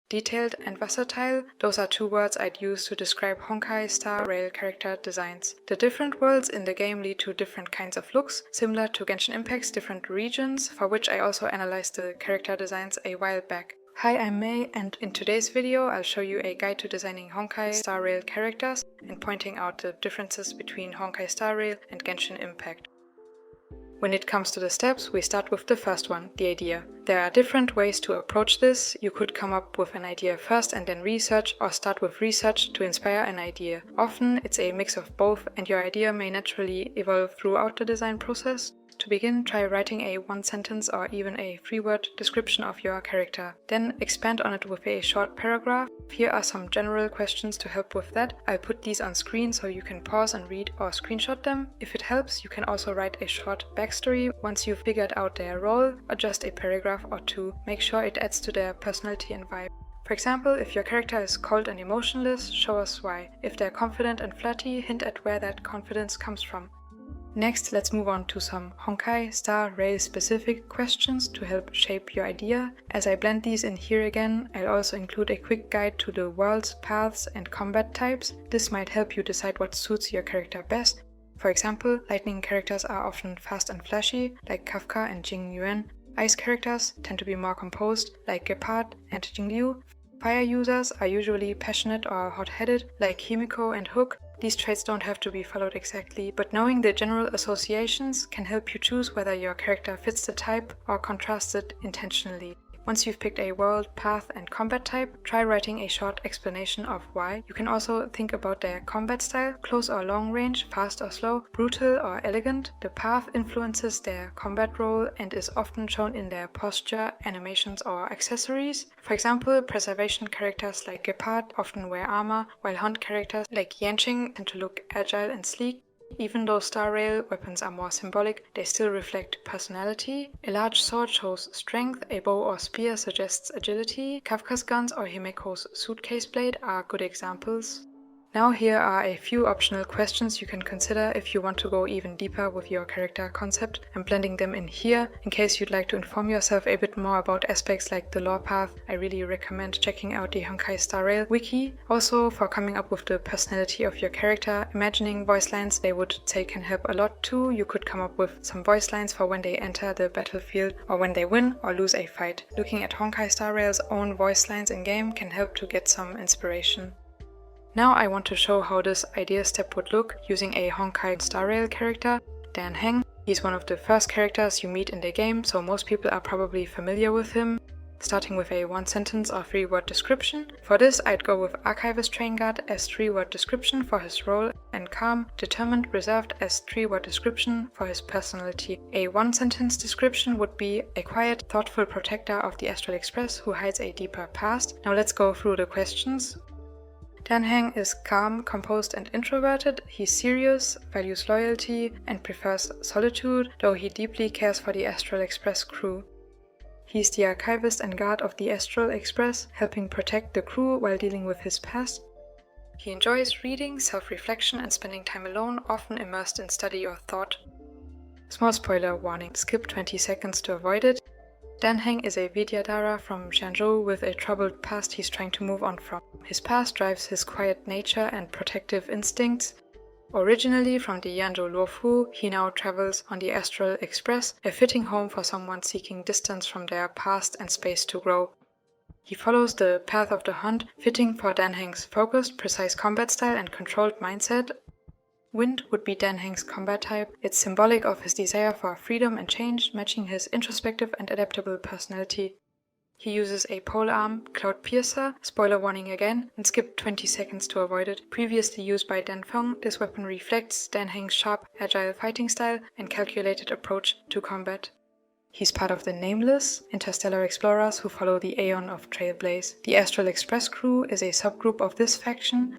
Detailed and versatile, those are two words I'd use to describe Honkai Star Rail character designs. The different worlds in the game lead to different kinds of looks, similar to Genshin Impact's different regions, for which I also analyzed the character designs a while back. Hi, I'm May, and in today's video I'll show you a guide to designing Honkai Star Rail characters and pointing out the differences between Honkai Star Rail and Genshin Impact. When it comes to the steps, we start with the first one, the idea. There are different ways to approach this. You could come up with an idea first and then research, or start with research to inspire an idea. Often it's a mix of both, and your idea may naturally evolve throughout the design process. To begin, try writing a one-sentence or even a 3-word description of your character. Then expand on it with a short paragraph. Here are some general questions to help with that. I'll put these on screen so you can pause and read or screenshot them. If it helps, you can also write a short backstory once you've figured out their role, or just a paragraph or two. Make sure it adds to their personality and vibe. For example, if your character is cold and emotionless, show us why. If they're confident and flirty, hint at where that confidence comes from. Next, let's move on to some Honkai Star Rail specific questions to help shape your idea. As I blend these in here again, I'll also include a quick guide to the worlds, paths, and combat types. This might help you decide what suits your character best. For example, lightning characters are often fast and flashy, like Kafka and Jing Yuan. Ice characters tend to be more composed, like Gepard and Jingliu. Fire users are usually passionate or hot-headed, like Himiko and Hook. These traits don't have to be followed exactly, but knowing the general associations can help you choose whether your character fits the type or contrasts it intentionally. Once you've picked a world, path, and combat type, try writing a short explanation of why. You can also think about their combat style, close or long range, fast or slow, brutal or elegant. The path influences their combat role and is often shown in their posture, animations, or accessories. For example, preservation characters like Gepard often wear armor, while hunt characters like Yanqing tend to look agile and sleek. Even though Star Rail weapons are more symbolic, they still reflect personality. A large sword shows strength, a bow or spear suggests agility. Kafka's guns or Himiko's suitcase blade are good examples. Now here are a few optional questions you can consider if you want to go even deeper with your character concept. I'm blending them in here. In case you'd like to inform yourself a bit more about aspects like the lore path, I really recommend checking out the Honkai Star Rail wiki. Also, for coming up with the personality of your character, imagining voice lines they would say can help a lot too. You could come up with some voice lines for when they enter the battlefield or when they win or lose a fight. Looking at Honkai Star Rail's own voice lines in-game can help to get some inspiration. Now I want to show how this idea step would look using a Honkai Star Rail character, Dan Heng. He's one of the first characters you meet in the game, so most people are probably familiar with him. Starting with a 1-sentence or 3-word description. For this, I'd go with Archivist Train Guard as 3-word description for his role, and Calm, Determined, Reserved as 3-word description for his personality. A 1-sentence description would be a quiet, thoughtful protector of the Astral Express who hides a deeper past. Now let's go through the questions. Dan Heng is calm, composed, and introverted. He's serious, values loyalty, and prefers solitude, though he deeply cares for the Astral Express crew. He's the archivist and guard of the Astral Express, helping protect the crew while dealing with his past. He enjoys reading, self-reflection, and spending time alone, often immersed in study or thought. Small spoiler warning, skip 20 seconds to avoid it. Dan Heng is a Vidyadhara from Jianzhou with a troubled past he's trying to move on from. His past drives his quiet nature and protective instincts. Originally from the Yanzhou Luofu, he now travels on the Astral Express, a fitting home for someone seeking distance from their past and space to grow. He follows the path of the hunt, fitting for Dan Heng's focused, precise combat style and controlled mindset. Wind would be Dan Heng's combat type. It's symbolic of his desire for freedom and change, matching his introspective and adaptable personality. He uses a polearm, Cloud Piercer, spoiler warning again, and skip 20 seconds to avoid it. Previously used by Dan Feng, this weapon reflects Dan Heng's sharp, agile fighting style and calculated approach to combat. He's part of the Nameless, interstellar explorers who follow the Aeon of Trailblaze. The Astral Express crew is a subgroup of this faction.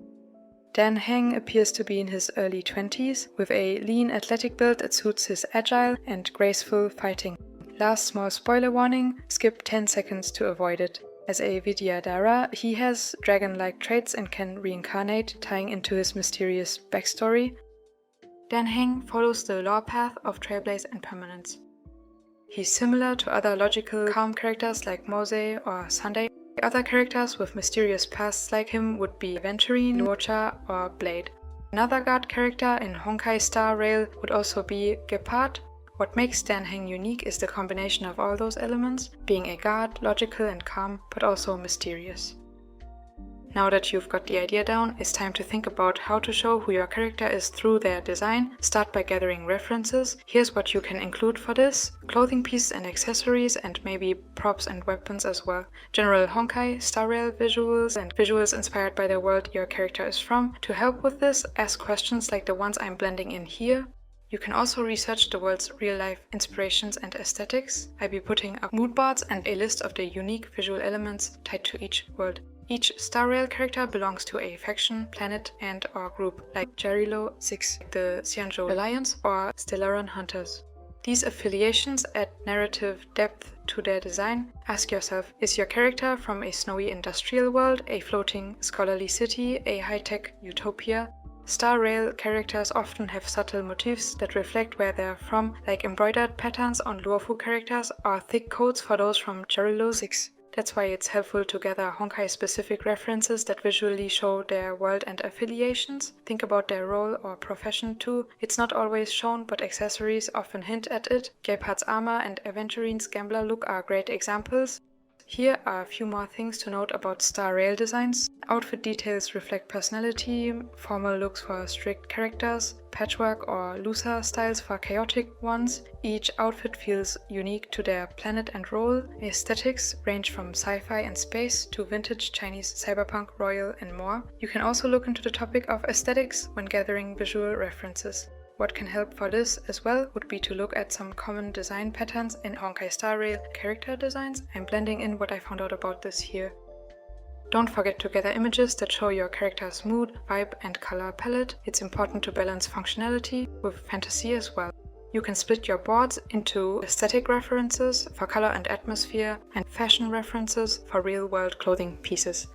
Dan Heng appears to be in his early 20s, with a lean athletic build that suits his agile and graceful fighting. Last small spoiler warning, skip 10 seconds to avoid it. As a Vidyadhara, he has dragon-like traits and can reincarnate, tying into his mysterious backstory. Dan Heng follows the lore path of Trailblaze and Permanence. He's similar to other logical calm characters like Mose or Sunday. Other characters with mysterious pasts like him would be Aventurine, Luocha, or Blade. Another guard character in Honkai Star Rail would also be Gepard. What makes Dan Heng unique is the combination of all those elements, being a guard, logical and calm, but also mysterious. Now that you've got the idea down, it's time to think about how to show who your character is through their design. Start by gathering references. Here's what you can include for this: clothing pieces and accessories, and maybe props and weapons as well. General Honkai Star Rail visuals and visuals inspired by the world your character is from. To help with this, ask questions like the ones I'm blending in here. You can also research the world's real-life inspirations and aesthetics. I'll be putting up mood boards and a list of the unique visual elements tied to each world. Each Star Rail character belongs to a faction, planet and or group, like Jarilo 6, the Xianzhou Alliance, or Stellaron Hunters. These affiliations add narrative depth to their design. Ask yourself, is your character from a snowy industrial world, a floating scholarly city, a high-tech utopia? Star Rail characters often have subtle motifs that reflect where they're from, like embroidered patterns on Luofu characters or thick coats for those from Jarilo 6. That's why it's helpful to gather Honkai-specific references that visually show their world and affiliations. Think about their role or profession too. It's not always shown, but accessories often hint at it. Gepard's armor and Aventurine's gambler look are great examples. Here are a few more things to note about Star Rail designs. Outfit details reflect personality, formal looks for strict characters, patchwork or looser styles for chaotic ones. Each outfit feels unique to their planet and role. Aesthetics range from sci-fi and space to vintage Chinese cyberpunk, royal and more. You can also look into the topic of aesthetics when gathering visual references. What can help for this as well would be to look at some common design patterns in Honkai Star Rail character designs. I'm blending in what I found out about this here. Don't forget to gather images that show your character's mood, vibe and color palette. It's important to balance functionality with fantasy as well. You can split your boards into aesthetic references for color and atmosphere and fashion references for real-world clothing pieces.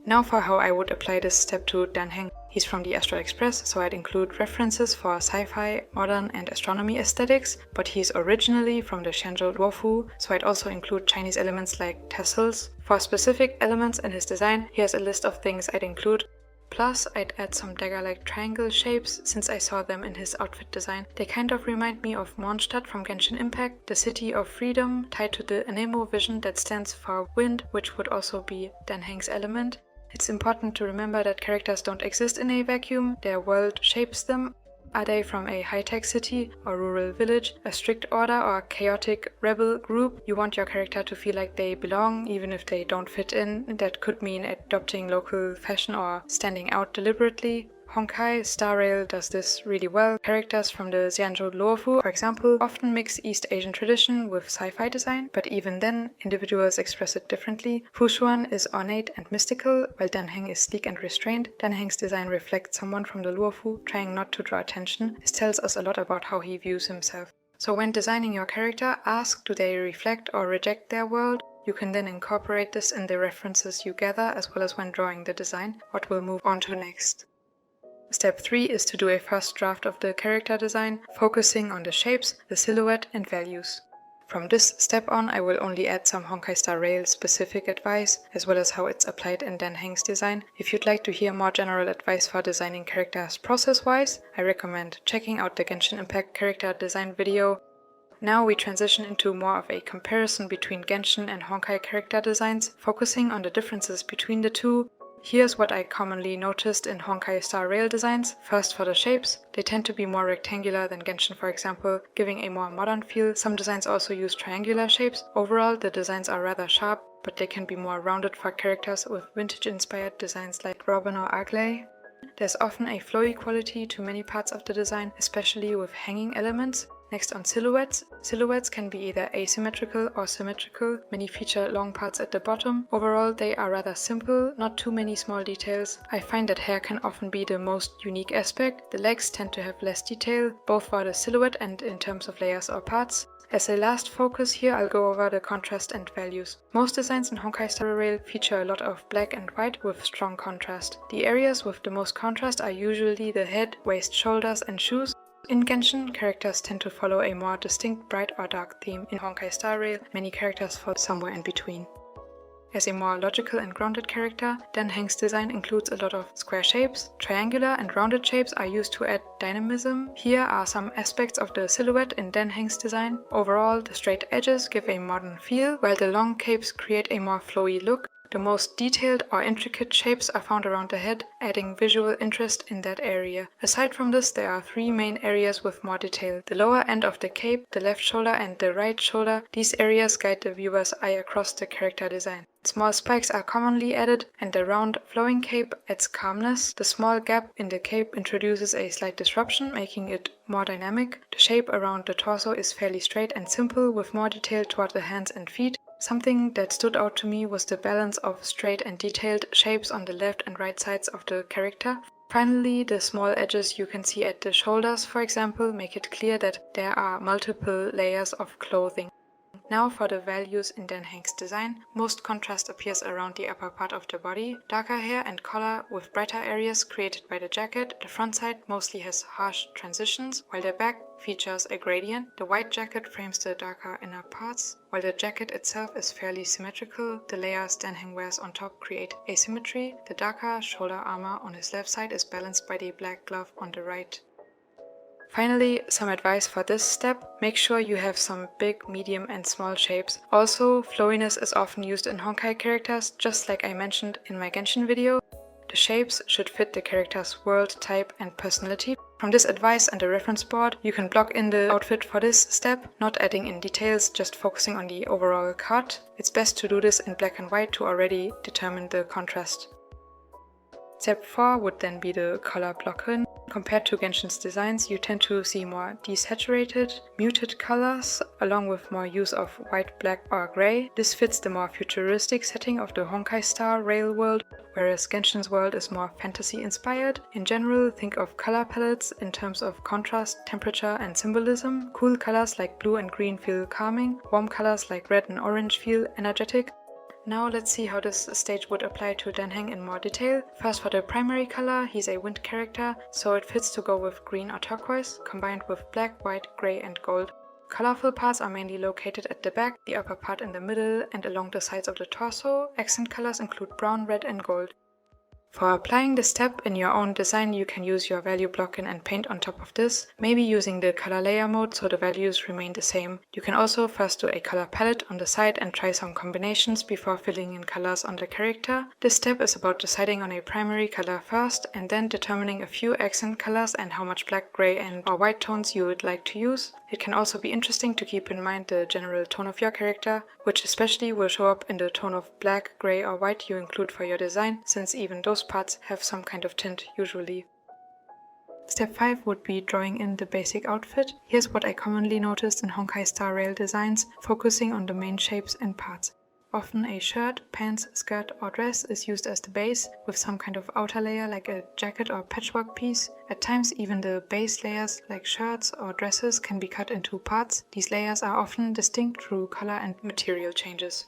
Now for how I would apply this step to Dan Heng. He's from the Astral Express, so I'd include references for sci-fi, modern and astronomy aesthetics, but he's originally from the Xianzhou Luofu, so I'd also include Chinese elements like tassels. For specific elements in his design, here's a list of things I'd include. Plus, I'd add some dagger-like triangle shapes since I saw them in his outfit design. They kind of remind me of Mondstadt from Genshin Impact, the city of freedom, tied to the Anemo vision that stands for wind, which would also be Dan Heng's element. It's important to remember that characters don't exist in a vacuum, their world shapes them. Are they from a high-tech city or rural village, a strict order or chaotic rebel group? You want your character to feel like they belong, even if they don't fit in. That could mean adopting local fashion or standing out deliberately. Honkai Star Rail does this really well. Characters from the Xianzhou Luofu, for example, often mix East Asian tradition with sci-fi design, but even then, individuals express it differently. Fushuan is ornate and mystical, while Dan Heng is sleek and restrained. Dan Heng's design reflects someone from the Luofu, trying not to draw attention. This tells us a lot about how he views himself. So when designing your character, ask, do they reflect or reject their world? You can then incorporate this in the references you gather, as well as when drawing the design, what we'll move on to next. Step 3 is to do a first draft of the character design, focusing on the shapes, the silhouette and values. From this step on, I will only add some Honkai Star Rail specific advice, as well as how it's applied in Dan Heng's design. If you'd like to hear more general advice for designing characters process-wise, I recommend checking out the Genshin Impact character design video. Now we transition into more of a comparison between Genshin and Honkai character designs, focusing on the differences between the two. Here's what I commonly noticed in Honkai Star Rail designs. First, for the shapes. They tend to be more rectangular than Genshin, for example, giving a more modern feel. Some designs also use triangular shapes. Overall, the designs are rather sharp, but they can be more rounded for characters with vintage-inspired designs like Robin or Agley. There's often a flowy quality to many parts of the design, especially with hanging elements. Next, on silhouettes. Silhouettes can be either asymmetrical or symmetrical. Many feature long parts at the bottom. Overall, they are rather simple, not too many small details. I find that hair can often be the most unique aspect. The legs tend to have less detail, both for the silhouette and in terms of layers or parts. As a last focus here, I'll go over the contrast and values. Most designs in Honkai Star Rail feature a lot of black and white with strong contrast. The areas with the most contrast are usually the head, waist, shoulders and shoes. In Genshin, characters tend to follow a more distinct bright or dark theme. In Honkai Star Rail, many characters fall somewhere in between. As a more logical and grounded character, Dan Heng's design includes a lot of square shapes. Triangular and rounded shapes are used to add dynamism. Here are some aspects of the silhouette in Dan Heng's design. Overall, the straight edges give a modern feel, while the long capes create a more flowy look. The most detailed or intricate shapes are found around the head, adding visual interest in that area. Aside from this, there are three main areas with more detail. The lower end of the cape, the left shoulder and the right shoulder. These areas guide the viewer's eye across the character design. Small spikes are commonly added, and the round, flowing cape adds calmness. The small gap in the cape introduces a slight disruption, making it more dynamic. The shape around the torso is fairly straight and simple, with more detail toward the hands and feet. Something that stood out to me was the balance of straight and detailed shapes on the left and right sides of the character. Finally, the small edges you can see at the shoulders, for example, make it clear that there are multiple layers of clothing. Now for the values in Dan Heng's design. Most contrast appears around the upper part of the body. Darker hair and collar with brighter areas created by the jacket. The front side mostly has harsh transitions, while the back features a gradient. The white jacket frames the darker inner parts. While the jacket itself is fairly symmetrical, the layers Dan Heng wears on top create asymmetry. The darker shoulder armor on his left side is balanced by the black glove on the right. Finally, some advice for this step. Make sure you have some big, medium and small shapes. Also, flowiness is often used in Honkai characters, just like I mentioned in my Genshin video. The shapes should fit the character's world, type and personality. From this advice and the reference board, you can block in the outfit for this step, not adding in details, just focusing on the overall cut. It's best to do this in black and white to already determine the contrast. Step 4 would then be the color block-in. Compared to Genshin's designs, you tend to see more desaturated, muted colors, along with more use of white, black or grey. This fits the more futuristic setting of the Honkai Star Rail world, whereas Genshin's world is more fantasy-inspired. In general, think of color palettes in terms of contrast, temperature and symbolism. Cool colors like blue and green feel calming, warm colors like red and orange feel energetic. Now let's see how this stage would apply to Dan Heng in more detail. First, for the primary color, he's a wind character, so it fits to go with green or turquoise, combined with black, white, grey and gold. Colorful parts are mainly located at the back, the upper part in the middle and along the sides of the torso. Accent colors include brown, red and gold. For applying this step in your own design, you can use your value block-in and paint on top of this, maybe using the color layer mode so the values remain the same. You can also first do a color palette on the side and try some combinations before filling in colors on the character. This step is about deciding on a primary color first and then determining a few accent colors and how much black, gray and or white tones you would like to use. It can also be interesting to keep in mind the general tone of your character, which especially will show up in the tone of black, gray or white you include for your design, since even those parts have some kind of tint usually. Step 5 would be drawing in the basic outfit. Here's what I commonly noticed in Honkai Star Rail designs, focusing on the main shapes and parts. Often a shirt, pants, skirt or dress is used as the base, with some kind of outer layer like a jacket or patchwork piece. At times even the base layers like shirts or dresses can be cut into parts. These layers are often distinct through color and material changes.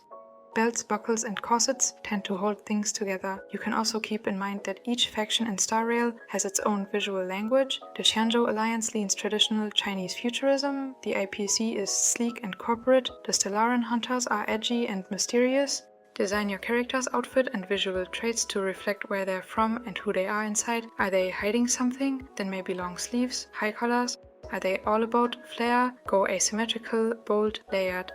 Belts, buckles and corsets tend to hold things together. You can also keep in mind that each faction in Star Rail has its own visual language. The Xianzhou Alliance leans traditional Chinese futurism, the IPC is sleek and corporate, the Stellaran Hunters are edgy and mysterious. Design your character's outfit and visual traits to reflect where they're from and who they are inside. Are they hiding something? Then maybe long sleeves, high collars. Are they all about flair? Go asymmetrical, bold, layered.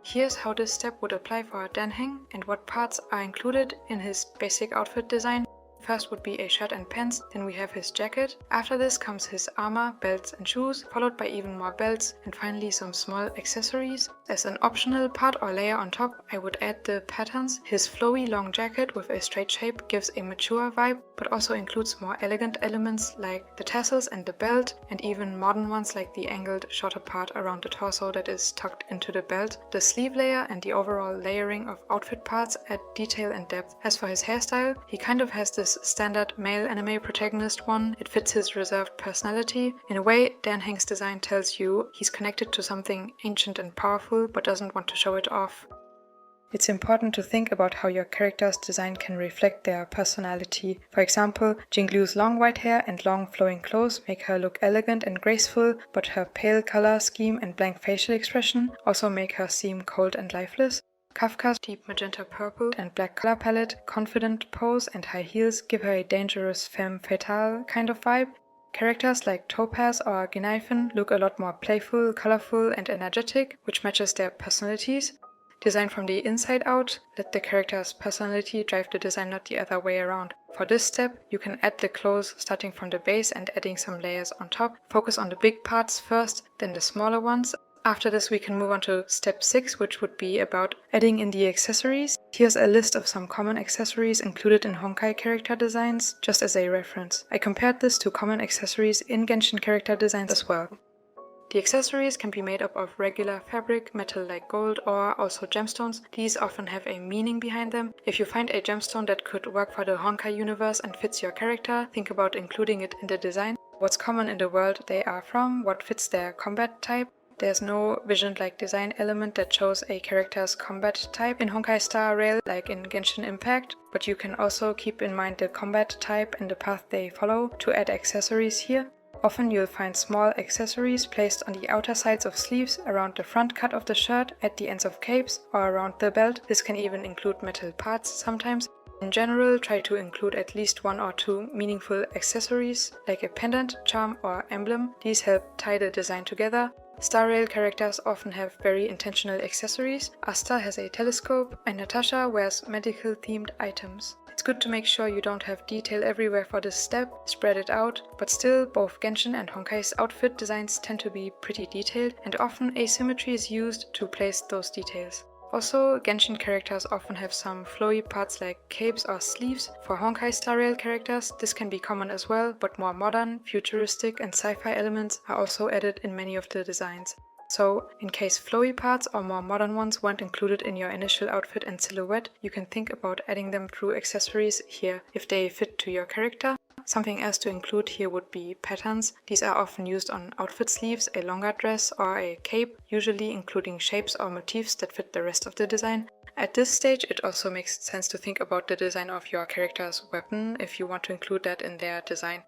Here's how this step would apply for Dan Heng and what parts are included in his basic outfit design. First would be a shirt and pants, then we have his jacket. After this comes his armor, belts and shoes, followed by even more belts and finally some small accessories. As an optional part or layer on top, I would add the patterns. His flowy long jacket with a straight shape gives a mature vibe, but also includes more elegant elements like the tassels and the belt, and even modern ones like the angled shorter part around the torso that is tucked into the belt. The sleeve layer and the overall layering of outfit parts add detail and depth. As for his hairstyle, he kind of has this standard male anime protagonist one. It fits his reserved personality. In a way, Dan Heng's design tells you he's connected to something ancient and powerful, but doesn't want to show it off. It's important to think about how your character's design can reflect their personality. For example, Jinglu's long white hair and long flowing clothes make her look elegant and graceful, but her pale color scheme and blank facial expression also make her seem cold and lifeless. Kafka's deep magenta purple and black color palette, confident pose and high heels give her a dangerous femme fatale kind of vibe. Characters like Topaz or Geneifen look a lot more playful, colorful and energetic, which matches their personalities. Design from the inside out, let the character's personality drive the design, not the other way around. For this step, you can add the clothes starting from the base and adding some layers on top. Focus on the big parts first, then the smaller ones. After this we can move on to step 6, which would be about adding in the accessories. Here's a list of some common accessories included in Honkai character designs, just as a reference. I compared this to common accessories in Genshin character designs as well. The accessories can be made up of regular fabric, metal like gold, or also gemstones. These often have a meaning behind them. If you find a gemstone that could work for the Honkai universe and fits your character, think about including it in the design. What's common in the world they are from, what fits their combat type. There's no vision-like design element that shows a character's combat type in Honkai Star Rail like in Genshin Impact, but you can also keep in mind the combat type and the path they follow to add accessories here. Often you'll find small accessories placed on the outer sides of sleeves, around the front cut of the shirt, at the ends of capes, or around the belt. This can even include metal parts sometimes. In general, try to include at least 1 or 2 meaningful accessories, like a pendant, charm, or emblem. These help tie the design together. Star Rail characters often have very intentional accessories. Asta has a telescope, and Natasha wears medical-themed items. It's good to make sure you don't have detail everywhere for this step, spread it out, but still both Genshin and Honkai's outfit designs tend to be pretty detailed, and often asymmetry is used to place those details. Also, Genshin characters often have some flowy parts like capes or sleeves. For Honkai Star Rail characters, this can be common as well, but more modern, futuristic and sci-fi elements are also added in many of the designs. So, in case flowy parts or more modern ones weren't included in your initial outfit and silhouette, you can think about adding them through accessories here if they fit to your character. Something else to include here would be patterns. These are often used on outfit sleeves, a longer dress or a cape, usually including shapes or motifs that fit the rest of the design. At this stage it also makes sense to think about the design of your character's weapon if you want to include that in their design.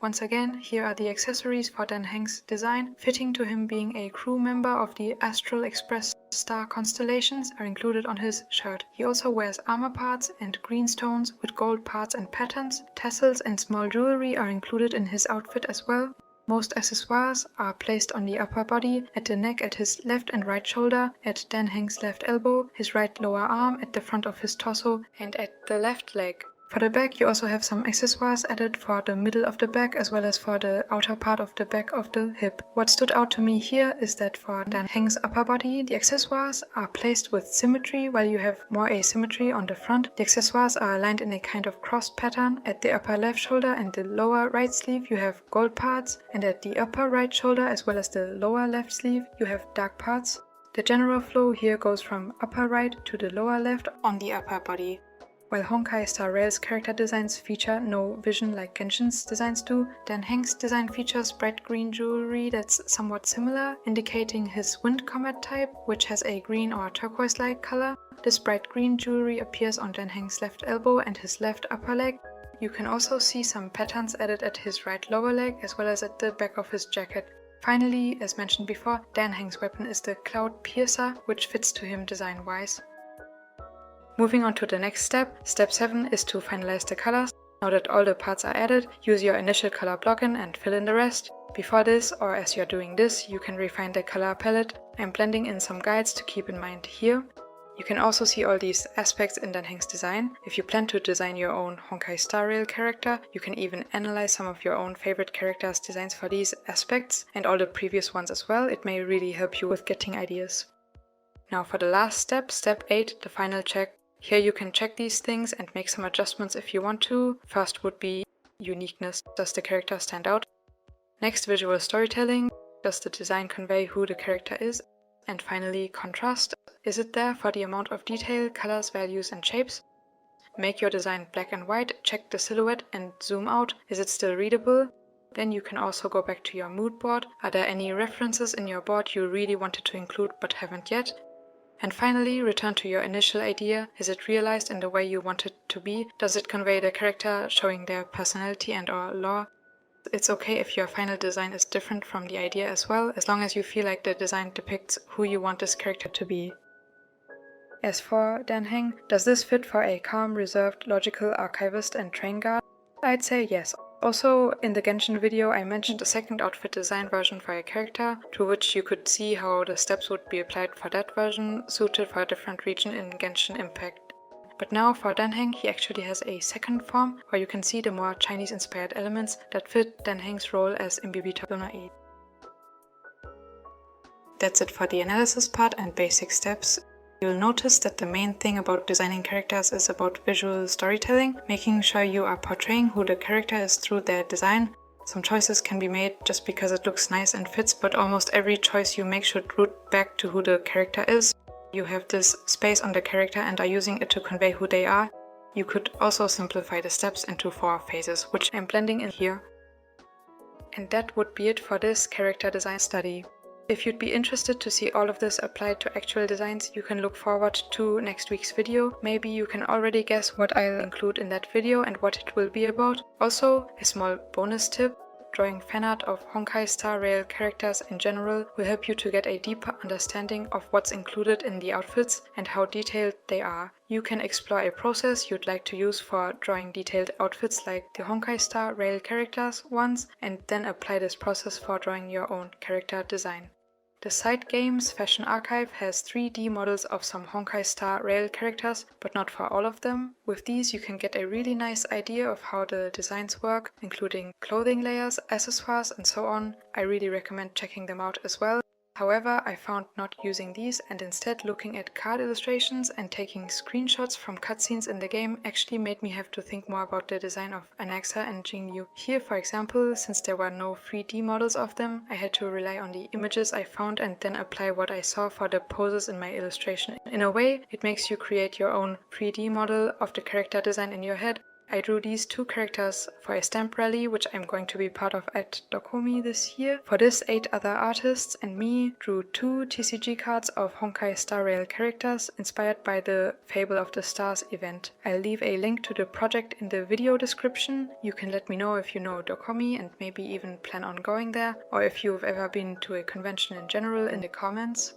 Once again, here are the accessories for Dan Heng's design. Fitting to him being a crew member of the Astral Express star constellations are included on his shirt. He also wears armor parts and green stones with gold parts and patterns. Tassels and small jewelry are included in his outfit as well. Most accessoires are placed on the upper body, at the neck, at his left and right shoulder, at Dan Heng's left elbow, his right lower arm, at the front of his torso, and at the left leg. For the back, you also have some accessoires added for the middle of the back as well as for the outer part of the back of the hip. What stood out to me here is that for Dan Heng's upper body, the accessoires are placed with symmetry while you have more asymmetry on the front. The accessoires are aligned in a kind of crossed pattern. At the upper left shoulder and the lower right sleeve, you have gold parts, and at the upper right shoulder as well as the lower left sleeve, you have dark parts. The general flow here goes from upper right to the lower left on the upper body. While Honkai Star Rail's character designs feature no vision like Genshin's designs do, Dan Heng's design features bright green jewelry that's somewhat similar, indicating his wind combat type, which has a green or turquoise-like color. This bright green jewelry appears on Dan Heng's left elbow and his left upper leg. You can also see some patterns added at his right lower leg as well as at the back of his jacket. Finally, as mentioned before, Dan Heng's weapon is the Cloud Piercer, which fits to him design-wise. Moving on to the next step, step 7 is to finalize the colors. Now that all the parts are added, use your initial color plugin and fill in the rest. Before this, or as you're doing this, you can refine the color palette. I'm blending in some guides to keep in mind here. You can also see all these aspects in Dan Heng's design. If you plan to design your own Honkai Star Rail character, you can even analyze some of your own favorite characters' designs for these aspects and all the previous ones as well. It may really help you with getting ideas. Now for the last step, step 8, the final check. Here you can check these things and make some adjustments if you want to. First would be uniqueness. Does the character stand out? Next, visual storytelling. Does the design convey who the character is? And finally, contrast. Is it there for the amount of detail, colors, values and shapes? Make your design black and white, check the silhouette and zoom out. Is it still readable? Then you can also go back to your mood board. Are there any references in your board you really wanted to include but haven't yet? And finally, return to your initial idea. Is it realized in the way you want it to be? Does it convey the character, showing their personality and or lore? It's okay if your final design is different from the idea as well, as long as you feel like the design depicts who you want this character to be. As for Danheng, does this fit for a calm, reserved, logical archivist and train guard? I'd say yes. Also, in the Genshin video I mentioned a second outfit design version for a character, to which you could see how the steps would be applied for that version, suited for a different region in Genshin Impact. But now for Danheng, he actually has a second form, where you can see the more Chinese-inspired elements that fit Danheng's role as Imbibitor. That's it for the analysis part and basic steps. You'll notice that the main thing about designing characters is about visual storytelling, making sure you are portraying who the character is through their design. Some choices can be made just because it looks nice and fits, but almost every choice you make should root back to who the character is. You have this space on the character and are using it to convey who they are. You could also simplify the steps into 4 phases, which I'm blending in here. And that would be it for this character design study. If you'd be interested to see all of this applied to actual designs, you can look forward to next week's video. Maybe you can already guess what I'll include in that video and what it will be about. Also, a small bonus tip: drawing fanart of Honkai Star Rail characters in general will help you to get a deeper understanding of what's included in the outfits and how detailed they are. You can explore a process you'd like to use for drawing detailed outfits like the Honkai Star Rail characters ones, and then apply this process for drawing your own character design. The Side Games Fashion Archive has 3D models of some Honkai Star Rail characters, but not for all of them. With these you can get a really nice idea of how the designs work, including clothing layers, accessoires and so on. I really recommend checking them out as well. However, I found not using these and instead looking at card illustrations and taking screenshots from cutscenes in the game actually made me have to think more about the design of Anaxa and Jingyu. Here, for example, since there were no 3D models of them, I had to rely on the images I found and then apply what I saw for the poses in my illustration. In a way, it makes you create your own 3D model of the character design in your head. I drew these 2 characters for a stamp rally, which I'm going to be part of at Dokomi this year. For this, 8 other artists and me drew 2 TCG cards of Honkai Star Rail characters inspired by the Fable of the Stars event. I'll leave a link to the project in the video description. You can let me know if you know Dokomi and maybe even plan on going there, or if you've ever been to a convention in general in the comments.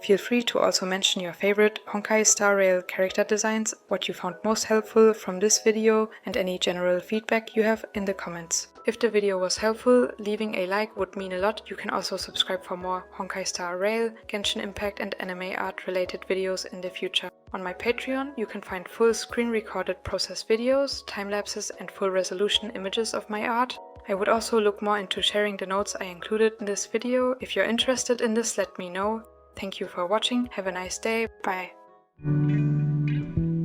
Feel free to also mention your favorite Honkai Star Rail character designs, what you found most helpful from this video, and any general feedback you have in the comments. If the video was helpful, leaving a like would mean a lot. You can also subscribe for more Honkai Star Rail, Genshin Impact and anime art related videos in the future. On my Patreon, you can find full screen recorded process videos, time lapses and full resolution images of my art. I would also look more into sharing the notes I included in this video. If you're interested in this, let me know. Thank you for watching, have a nice day, bye!